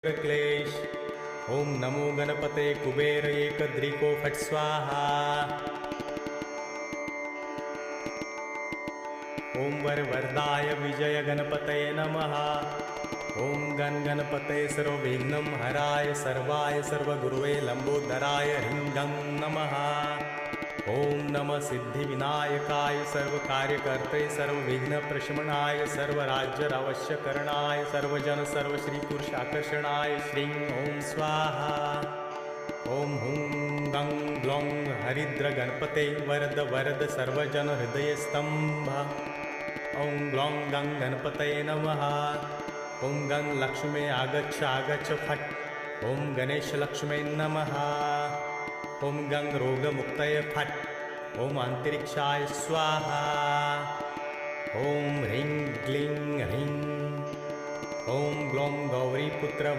क्लेश। ओम नमो गणपते कुबेर एकदृको फट् स्वाहा। ओम वरवरदाय विजय गणपतये नमः। ओम गणपतये सर्वविघ्नं हराय सर्वाय सर्वगुरुवे लंबोदराय ह्रीं गं नमः। ओम नमः सिद्धिविनायकाय सर्वकार्यकर्ते सर्वविघ्नप्रशमनाय सर्वराज्यावश्यकरणाय सर्वजन सर्वश्रीपुरुषाकर्षणाय श्रीं ओम स्वाहा। ओम हुं गं ग्लौं हरिद्र गणपते वरद वरद सर्वजन हृदयस्तंभ। ओम ग्लौं गं गणपतये नमः। ओम गं लक्ष्मे आगच्छ आगच्छ फट्। ओम गणेश लक्ष्मे नमः। ओम गं रोगमुक्तये फट्। ओम अंतरिक्षाय स्वाहा। ओम ह्रीं क्लीं ह्रीं। ओम ग्लौं गौरीपुत्र